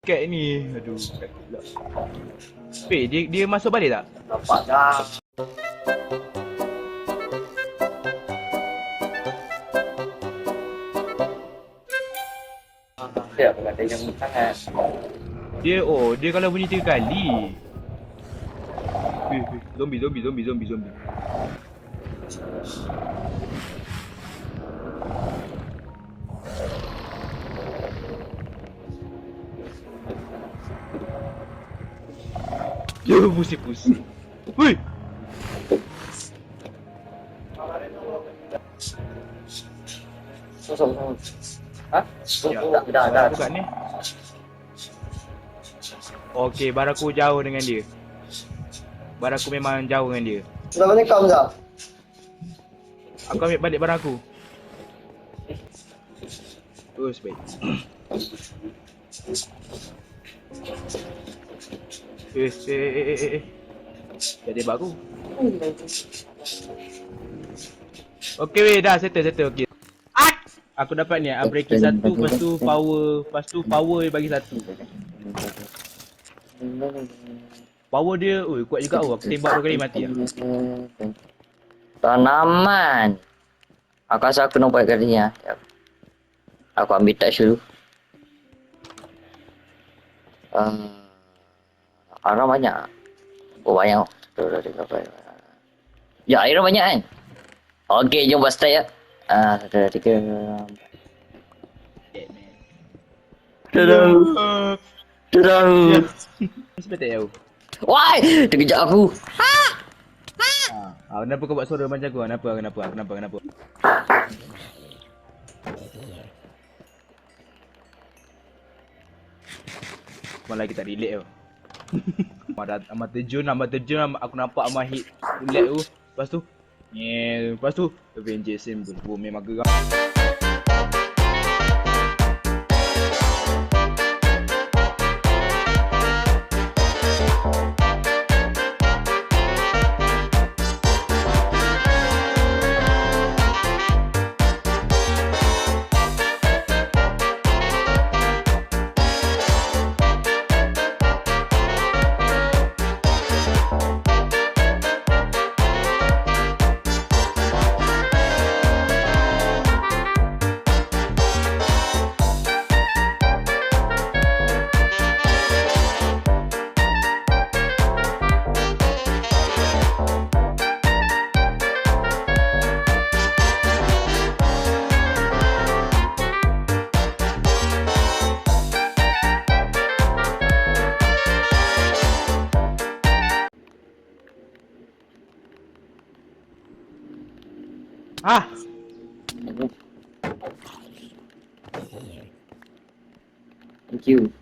Kat ni. Aduh, kat pula. Weh, dia masuk balik tak? Nampak dah. Dia bukan dia yang sangat. Dia kalau bunyi 3 kali. Zombie. Yo, pusing. Woi. Sosok. Hah? Ya, Dah. bukan ni. Okey, baraku jauh dengan dia. Baraku memang jauh dengan dia. Assalamualaikum Zah. Aku ambil balik barang aku. Terus baik. Jadi baru. Okey weh, dah settle okey. Aku dapat ni, breaking 1, lepas tu power dia bagi 1. Power dia, oi kuat juga aku tembak 2 kali mati lah. Tanaman. Aku rasa aku nampak kat sini lah. Aku ambil touch dulu. Arah banyak. Oh banyak. Ya air banyak kan. Okey jom buat start ya. Satu, tiga. Tudung. Sebab tak tahu. Why? Terkejap aku. Kenapa kau buat suara macam aku? Kenapa? Malah lagi tak relate tau. Amat terjun, aku nampak Amat hit ulat tu. Lepas tu Avengers pun memang gerak. Thank you.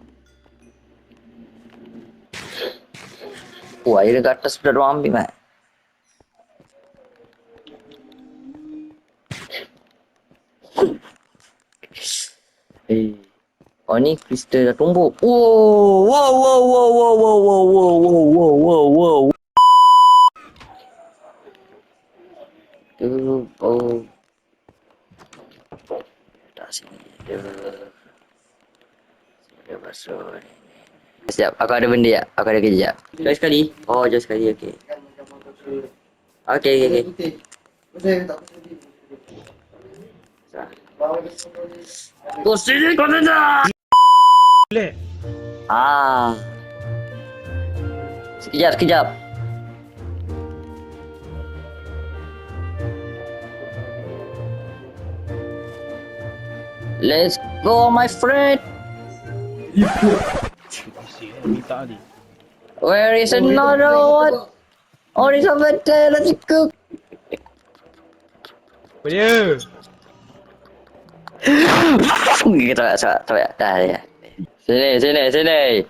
Oh air dekat atas sudah orang ambil mat. Oh ni kristal dah tumbuk. Wow. Dah sini. Dia masuk ni. Siap, aku ada benda ya. Aku ada kerja. Jauh sekali. Oh, jauh sekali. Okey. Okey. Kau sini kau dah. Boleh. Sekejap. Let's go my friend. Minta ni. Where is another one? Oh, it's over there. Let's go. Apa dia? Tak payah. Dah. Sini.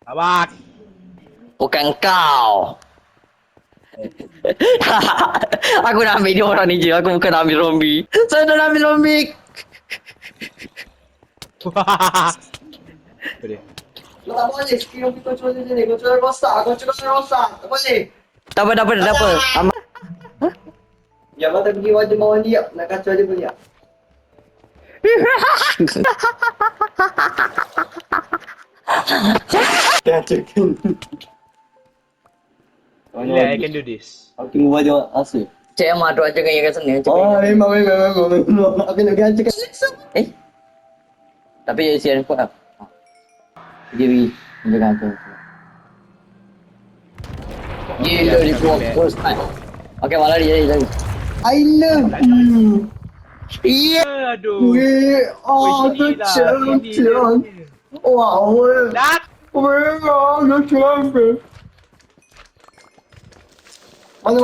Abang. Bukan kau. Aku nak ambil dia orang ni je. Aku bukan nak ambil zombie. Saya dah ambil zombie. Apa dia? Tak boleh, skill kita control je ni. Control rosak. Tak boleh. Tak apa. Ya, mata pergi wajah bawah dia. Nak kacau dia pun dia. Gantikan. Relax, I can do this. Aku tunggu baju asli. Cik Ahmad tu aja yang kat sana. Oh, memang. Aku nak gantikan. Tapi sian kuat lah. Pergi. Jangan tu. Gila di fokus. Okey, malah dia lagi. I love you. Iya. Aduh. Oh, Sini tu lah, champion. sini dia. Wow. Dah. Memang tu champion. Mana?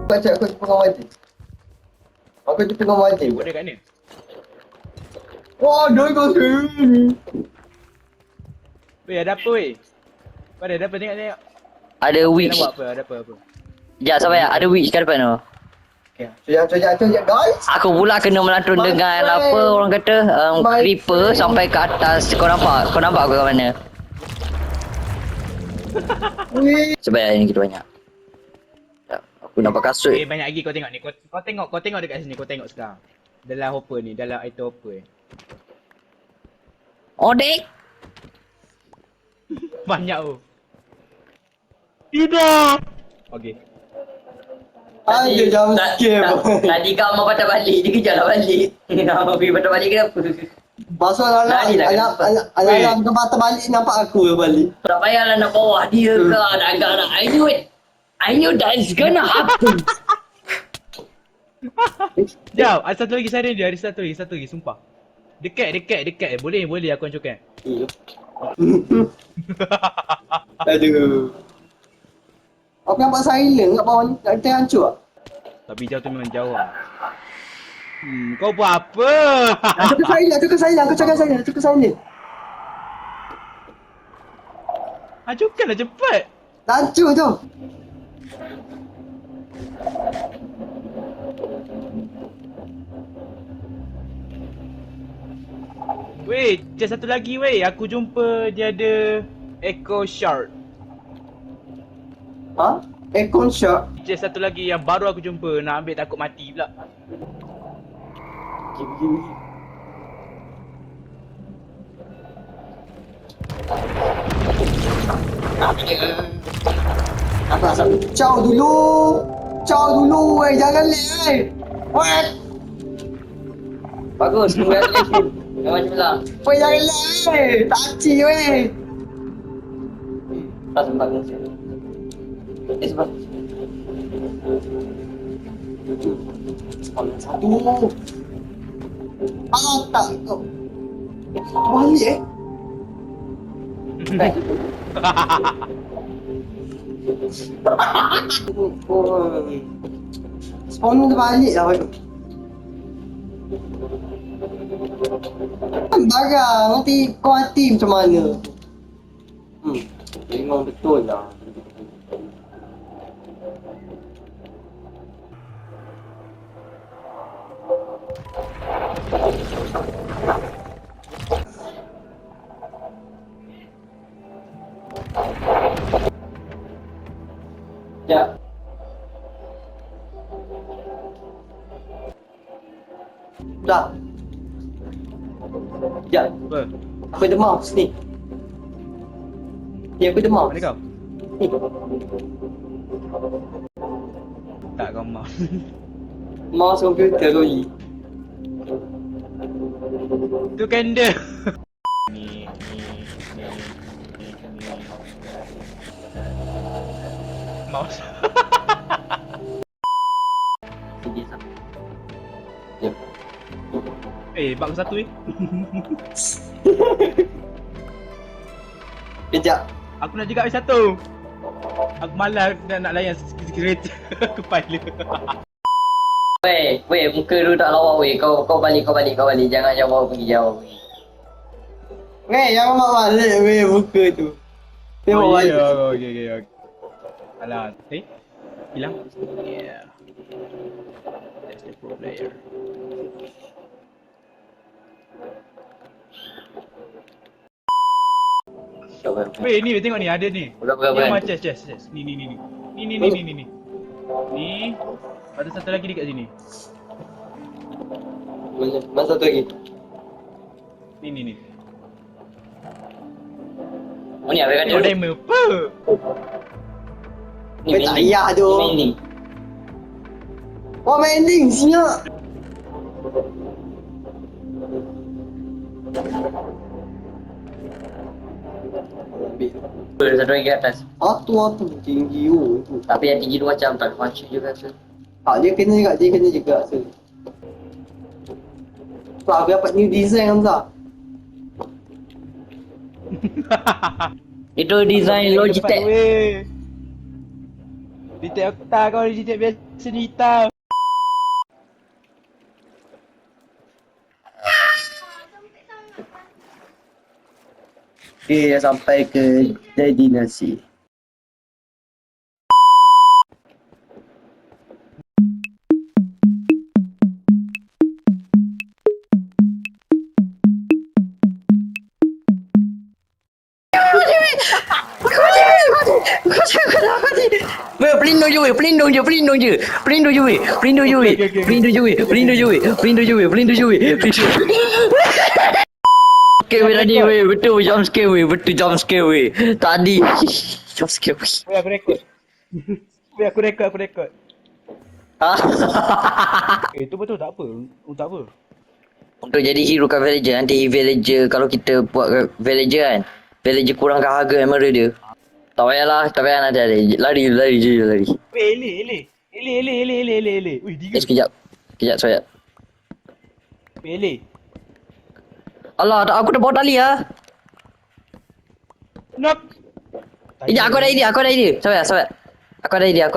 Baca aku jumpa dengan wajib. Aku jumpa dengan wajib. Boleh kat ni? Wah, dia kat sini. Weh, ada apa weh? Ada apa tengok. Ada Kita witch. nak buat apa? Ada apa? Ya, sabar ya. Ada witch kat depan tu. Cojak guys. Aku pula kena melantun My dengan friend. apa orang kata My creeper friend. sampai ke atas. Kau nampak? Kau nampak aku kat mana? Ni. Sebenarnya ni kita banyak. Sekejap, aku nampak kasut. Eh, banyak lagi kau tengok ni. Kau tengok dekat sini. Kau tengok sekarang. Dalam hopper ni. Dalam item hopper. Odek. Banyak tu. Tidak. Okey. Ada jam scare. Tadi kau mau patah balik. Dia kejarlah balik. Kau pergi patah balik kenapa? Masuk Lari lah anak ke mata balik nampak aku balik. Tak payahlah nak bawah dia ke. Agak-agak. I knew it. I knew that's gonna happen. Jom, ada satu lagi saya dia. Ada satu lagi. Sumpah. Dekat. Boleh aku hancurkan. Aduh. Aku nampak silent kat bawah ni. Nak hancur tak? Tapi jauh tu memang jauh lah. Kau buat apa? Aku cakap silent. Hancurkanlah cepat. Hancur tu. Weh, just satu lagi weh. Aku jumpa dia ada Echo Shard. Ha? Aircon shot. Just satu lagi yang baru aku jumpa. Nak ambil takut mati pula. Apa asal? Ciao dulu, weh. Jangan lek, weh. Bagus. Congratulations. Jangan jelah. Weh, jangan lek. Taci, weh. Tak sempat ke? Sebab. Satu. Tak. Balik Spawn dia balik lah. Barang nanti kau hati macam mana? Memang betul lah. Ya. Dah. Ya, Apa? aku ada mouse ni. Ni aku ada mouse. Mana kau? Ni. Tak kau mau. Mouse komputer Rolly. Tu candle. Mouse. Bak satu Kejap. Aku nak juga satu. Aku malas nak layan kereta. Aku pilot. Weh, muka tu tak lawa weh. Kau balik. Jangan jauh pergi. Weh, jangan mak balik weh muka tu. Tengok balik. Okay. Alah, hilang. Yeah. That's the pro player. Weh, ni tengok ni ada ni. Berapa? Ni macam chest. Ni. Ni. Ada satu lagi dekat sini. Mana satu lagi? Ni. Oh ni apa Tengok kata? diamond. Apa? Ni Tak payah tu. Ni main link. Oh main link siap. Ambil. Satu lagi kat atas. Atu tinggi tu. Tapi yang tinggi tu macam tak function juga tu. Tak dia kena juga tu. Tak aku dapat new design Hamzah. Itu design Logitech. Logitech aku tak, kau Logitech biasa ni hitam. Okay, dah sampai ke destinasi. Pelindung je weh, pelindung je weh. Okay weh tadi weh, betul jump scare weh. Tadi jump scare weh. Weh aku rekod. Weh aku rekod. Tu betul tak apa? Tak apa. Untuk jadi hero kat villager, nanti villager kalau kita buat kat villager kan, villager kurangkan harga emerald dia. Tak payah nanti ada. Lari. Weh ele. Weh tiga. Sekejap saya. Weh ele. Allah, aku dah bawa tali lah. Nak. Sekejap, aku ada idea. Sabar. Aku ada idea.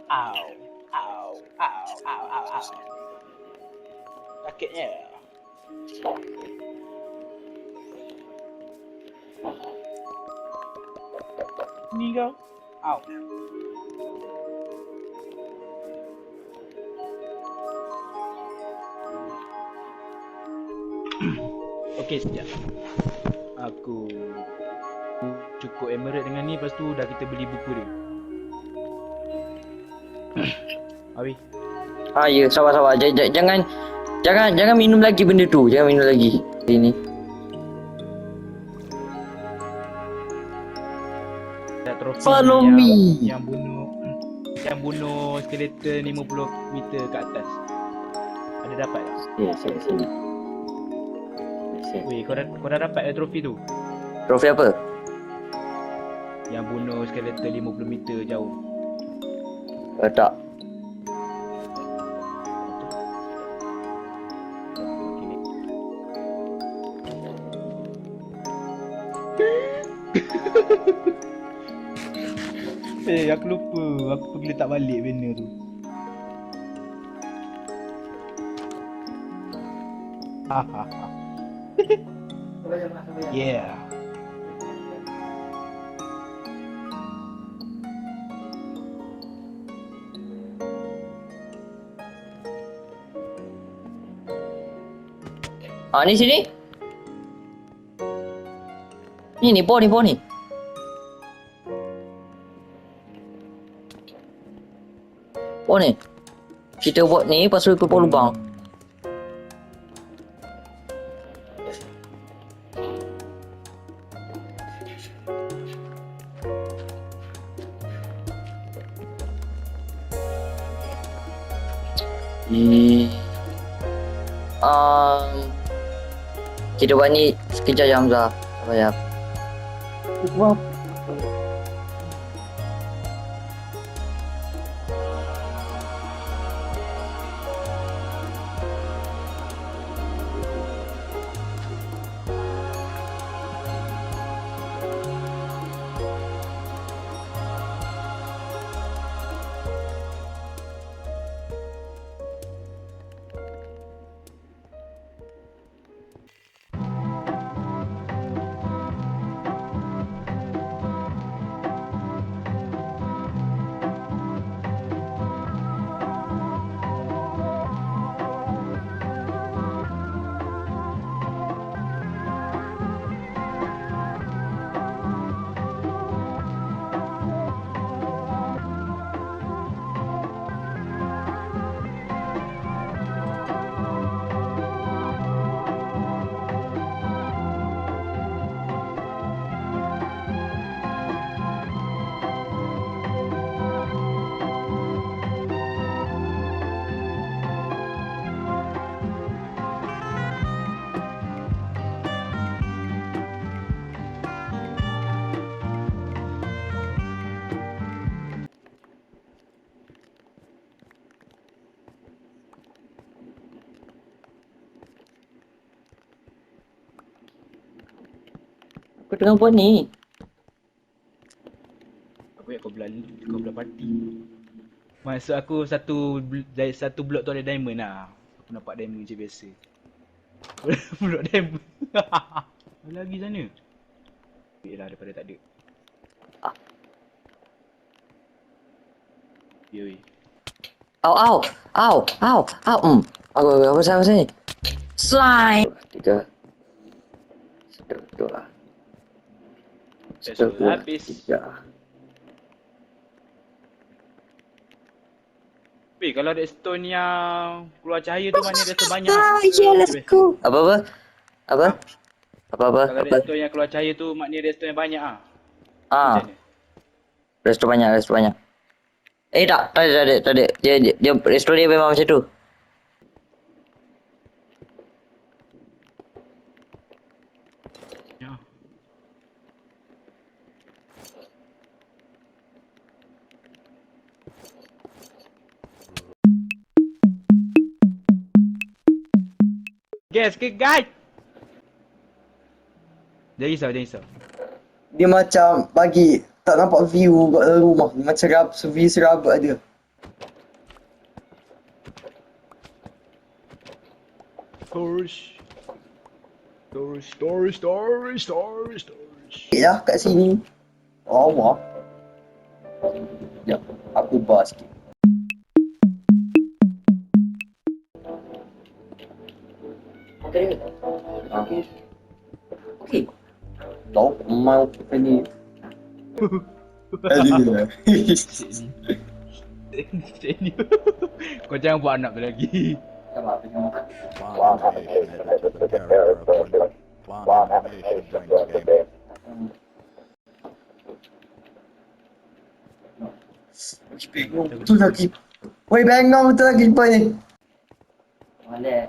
Au. Sakitnya. Ni kau. Au. Okey, sekejap. Aku cukup emerald dengan ni, lepas tu dah kita beli buku dia. Abi. Ya, sabar. Jangan minum lagi benda tu. Jangan minum lagi. Ini. Ada trofi Follow yang, me. yang bunuh skeleton 50 meter ke atas. Ada dapat tak? Ya, sini. Weh, kau dah dapat trofi tu? Trofi apa? Yang bunuh skeleton 50 meter jauh. Tak. Aku lupa. Aku pergi letak balik banner tu. Yeah. Ni sini. Ni pohon ni. Oh ni. Kita buat ni pasal ke pohon lubang. Kita buat ni sekejap je Hamzah. Sabar ya. tengah buat ni. Aku ingat kau belah party. Maksud aku satu blok tu ada diamond lah. Aku nampak diamond je biasa. Blok diamond. Ada lagi sana. Ambil lah daripada tak ada. Yoi. Au. Aku sini. Slime. 3. Sedap lah. Petrol habis. 3. Weh, kalau redstone yang keluar cahaya tu mana redstone banyak? Yeah, let's go. Apa? Kalau redstone yang keluar cahaya tu maknanya redstone yang banyak ah. Ah. Macam mana? Resto banyak. Tak ada. Dia resto dia memang macam tu. Ya. Guys, Jangan risau. Dia macam bagi tak nampak view kat dalam rumah. Dia macam view serabut ada. Storage. Ya kat sini. Allah. Ya, aku bar sikit. Okey. Tahu mau ni. Aduh. Sini. Kau jangan buat anak lagi. Sama. Tu lagi. Woi, bengong tu lagi apa ni? Mana?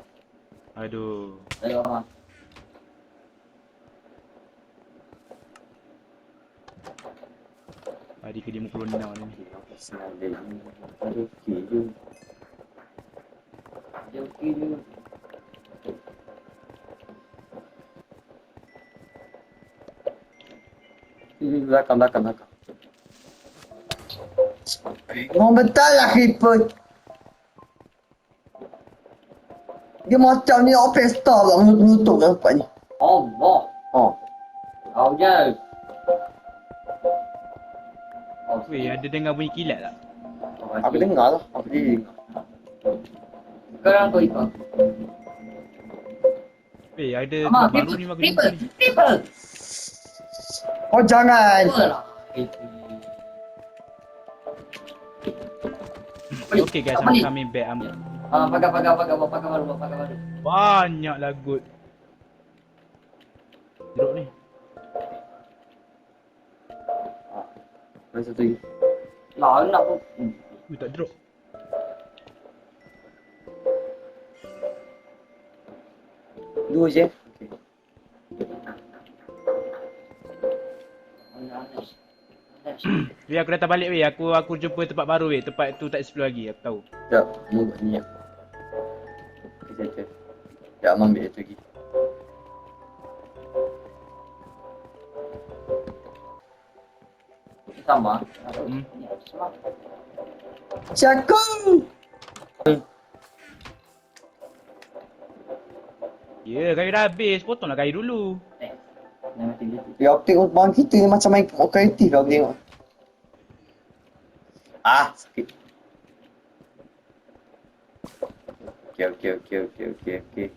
Aduh. Ayo, Mama. Hari ke 56 ni. Belakang. Mau betul lah creeper. Dia macam ni orkestra lah menutup nampak ni. Allah. Oh. Kau je. Weh, ada dengar bunyi kilat tak? Aku dengar lah. Aku dengar. Sekarang kau ikut. Weh, ada Mama, tempat baru ni makan jumpa ni. People. Oh jangan. Okay guys, I'm coming back. Pakai baru. Banyak lagut. Drop ni. Mana satu lagi? Lah, nak pun. Tak drop. Dua je. Weh, aku datang balik weh. Aku jumpa tempat baru weh. Tempat tu tak explore lagi, aku tahu. Sekejap, mu buat ni. Okey. Sekejap, Abang ambil itu lagi. Sama. Syaku! Ya, kayu dah habis. Potonglah kayu dulu. Ya, aku tengok bang kita ni macam main kreatif aku tengok. Sakit. Okey.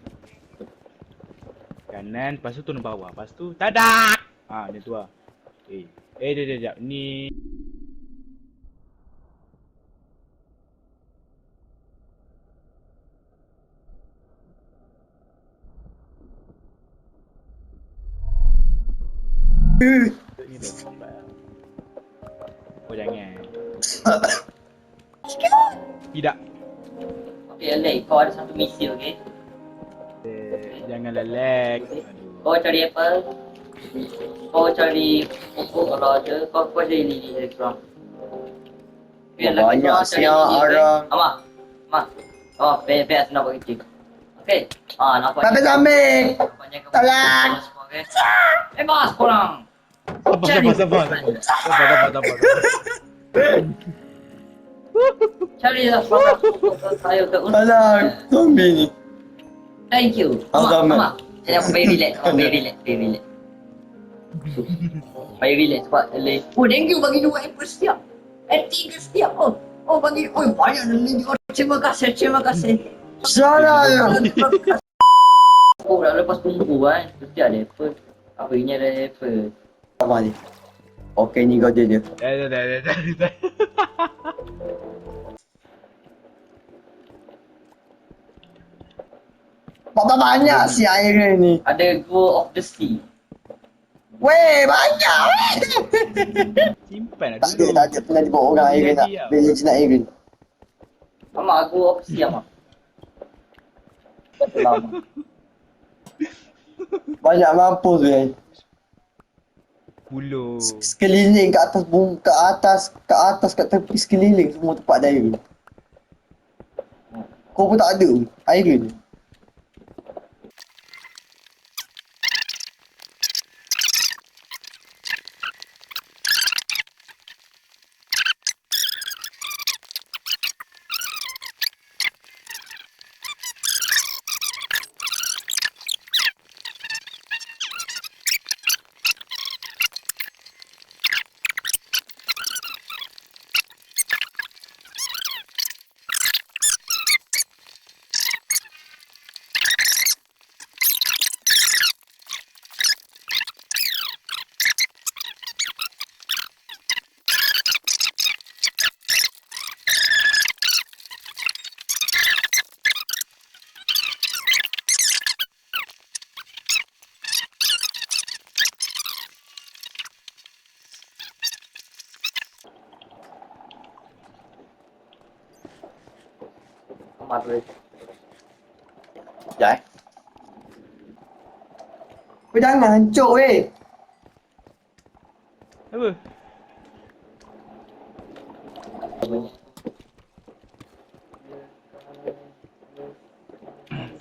Kanan, lepas tu turun bawah. Lepas tu, tadak! Ni tu lah. Sekejap. Ni... Ni dah sampai lah. Oh, jangan. Tidak. Okey, Alek, kau ada satu misi, okey? Janganlah lag. Kau cari apple. Kau cari pokok kalau ada. Kau cari lili dari korang. Banyak siap orang. Mak. Oh, biar senang buat kecil. Okey. Nampak. Sampai. Tolong. Bebas korang. Sabar. Sabar. Carilah suara saya ke untuk. Alah, zombie ni. Thank you. Abang Mak. Jadi aku very relax. Very relax sebab leh. Oh, thank you bagi 2 apple setiap. 3 setiap. Oh bagi. Oh, banyak ni juga. Terima kasih. Salah ya. Oh, dah lepas tunggu kan. Mesti ada apple. Apa ini ada apple. Apa ni? Okey ni kau dia. Dah. Berapa banyak si air ni? Ada Go of the Sea. Weh, banyak. Simpan lah Tak dulu. ada pernah dibawa orang air nak. Jadi, Village nak air. Mak, Go of the Sea mak. Lama. Banyak mampus weh. Puluh. Sekeliling ke atas kat tepi sekeliling semua tempat ada air. Kau pun tak ada air ni. Mak tu. Sekejap Kau jangan hancur weh. Apa?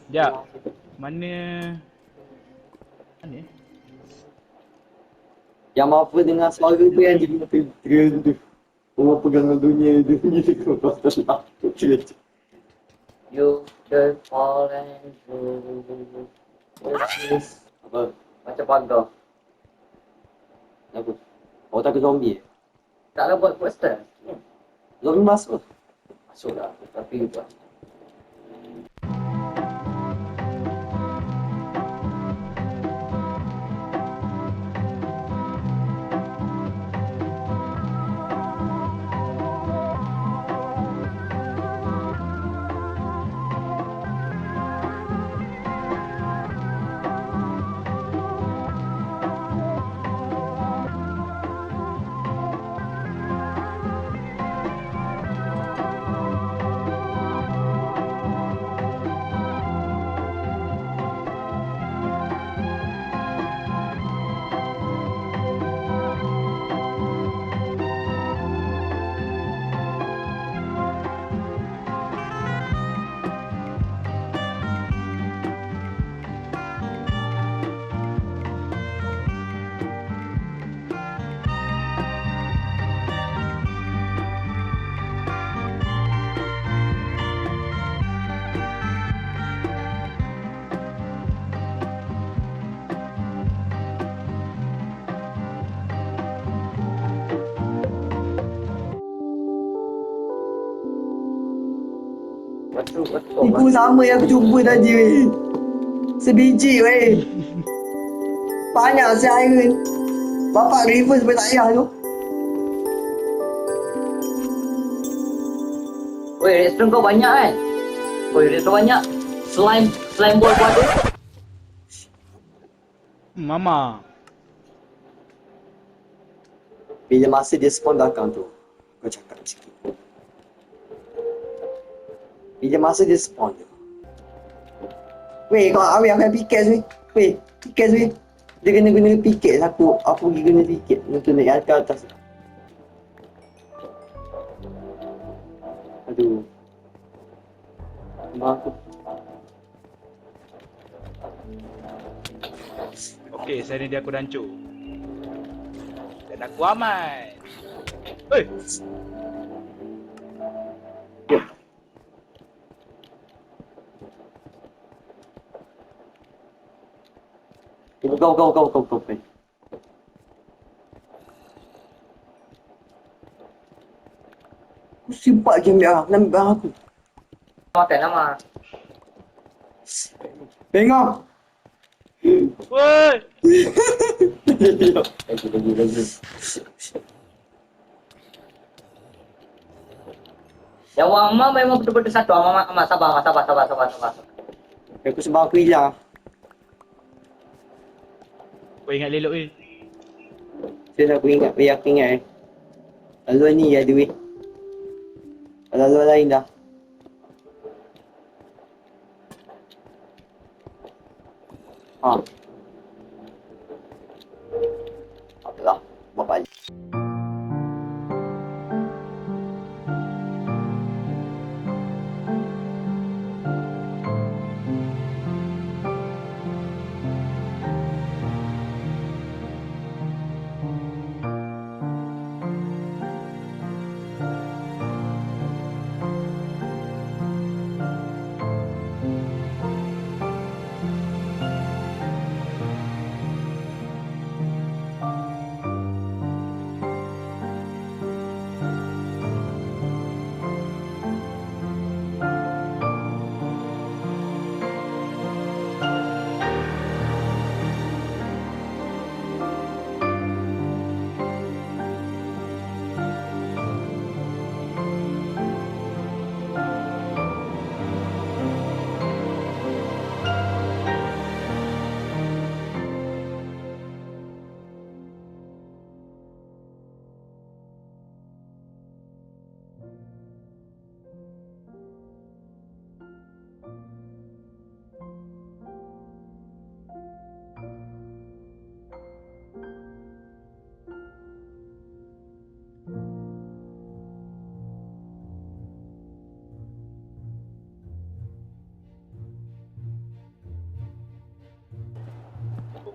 Sekejap. Mana ni? Yang apa dengar suara tu yang jadi trail tu. Orang pegang dunia tu. Kau pasal aku cerita. You the fallen Apa? macam pagar. Apa? Kau takut zombie? Taklah buat poster. Zombie masuk. Masuklah. Tapi buat. Betul. Ibu sama yang aku jumpa tadi weh. Sebiji weh. Banyak si air. Bapak reverse sampai tak payah tu. Weh, restoran kau banyak kan? Weh, restoran banyak. Slime ball kau ada? Mama. Bila masa dia spawn belakang tu, kau cakap sikit. Bila masa dia spawn tu. Weh, kau awet aku piket weh. Weh, piket weh. Dia kena guna piket aku pergi guna piket untuk naik ke atas. Aduh. Mak aku. Okey, sehari dia aku dah hancur. Aku aman. Hei. Jom. Go. Aku simpak game dia. Nak ambil aku. Makan nama. Tengok. Woi. Lagi. Yang Mama memang betul-betul satu. Mama sabar. Aku sebab aku hilang. Kau ingat lelok ni. Saya aku ingat. Aku ingat Laluan ni ada weh. Laluan lain dah. Ha. Apalah. Bapak.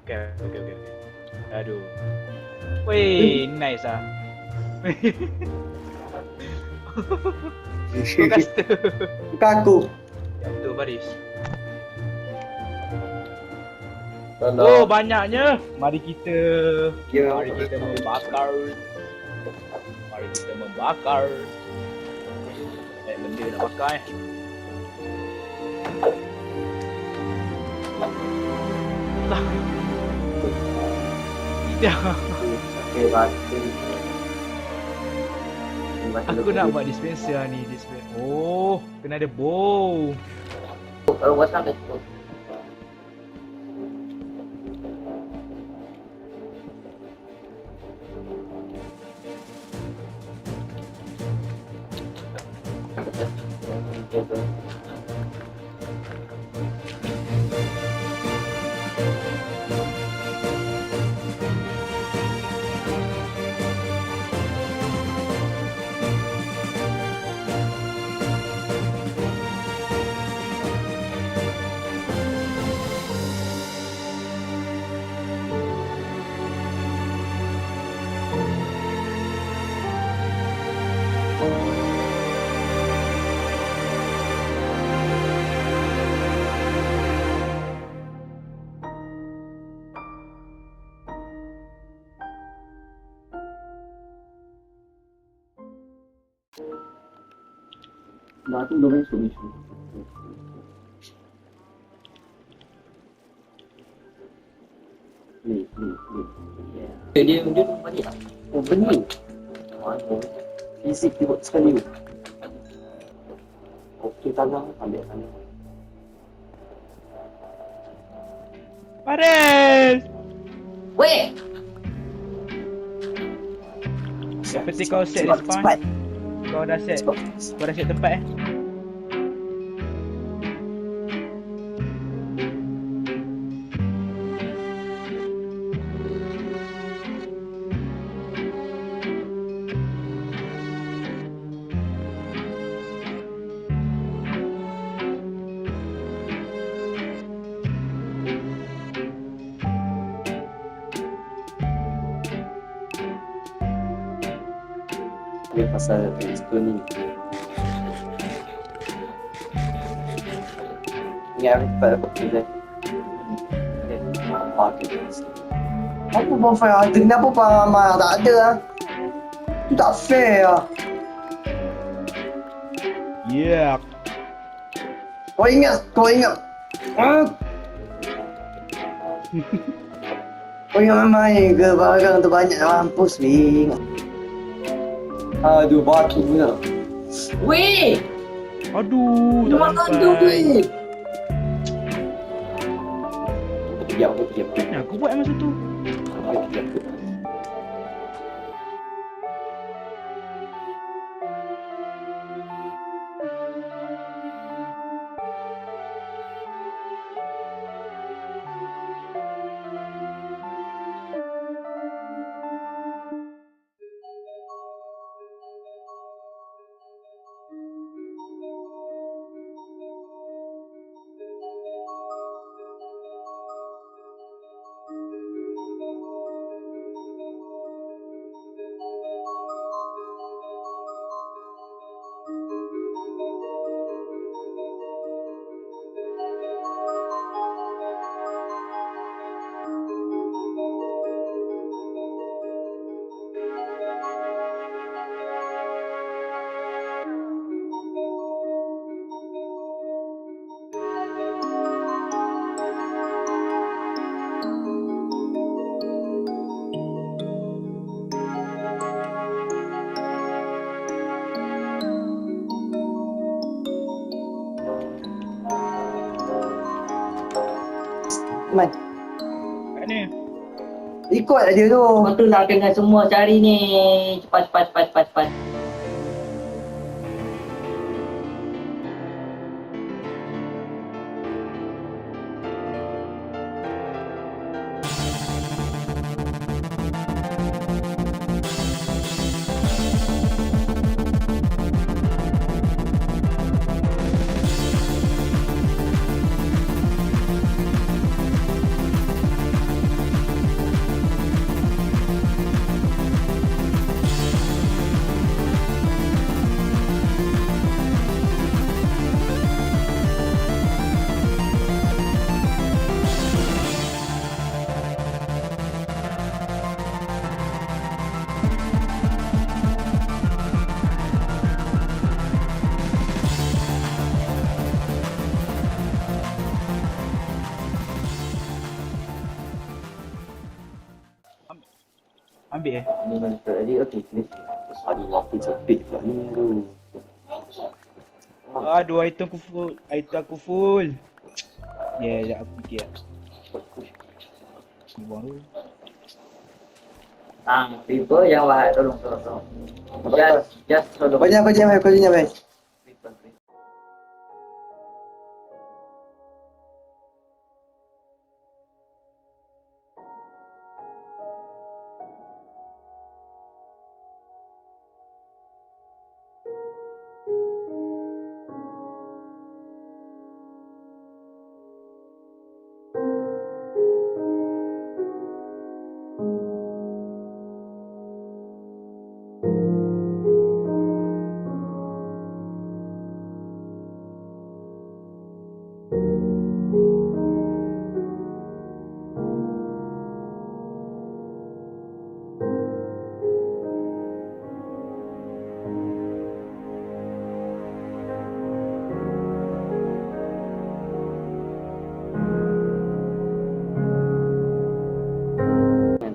Okay. Aduh. Weh, nice ah. Kau kasta. Bukan aku. Yang tu baris. Kalau Oh, banyaknya. Mari kita Ya. membakar. Banyak benda nak pakai. Lah. Tidak. Okay, batu. Aku nak buat dispenser ni. Oh, kena ada bow. kalau buat sampai tu. Batu dah masuk ni. Ni. Dia balik tak? Oh, benih. Mana? Fisik dia buat sekali. Okey, tanah. Ambil tanah. Paris! Weh! Seperti kau set Cepat, spawn. cepat. Kau dah set tempat Ni pasal itu ni. Ingat apa kita? Apa bonfire ada? Kenapa Pak tak ada ah? Itu tak fair ah. Yeah. Kau ingat. Ah. Kau ingat main ke barang tu banyak mampus ni. Aduh batu punya. Weh, Aduh, tak makan tu sampai. weh. Diam. Ya, aku buat masa tu. Man, Kat ni. ikut aja tu. Lepas tu nak kena semua cari ni. Cepat. Ambil Ni mana tadi okey ni. Aduh aku cepit pula ni tu. Aduh, item aku full. Ya, yeah, aku fikir. Ni buang dulu. People yang wahai tolong. Just tolong. Kau jangan main.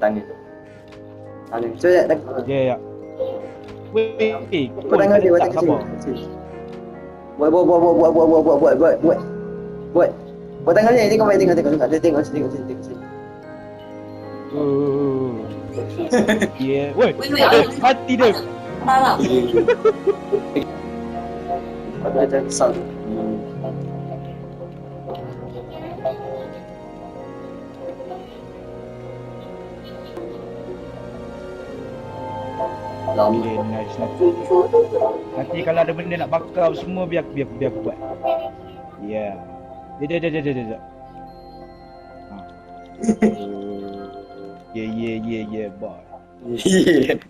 Tangga tu. Tangga. Cuba tak. Ya. Weh, Kau tangga dia tak batang sabar. kecil. Buat. Buat tangan ni kau main tengok. Tengok sini. Ya. Woi, hati dia. Salah. Ada kesal. Lama. Okay, nice. Nanti kalau ada benda nak bakar semua biar aku buat. Ya. Dia. Ha. Yeah, boy. Yeah.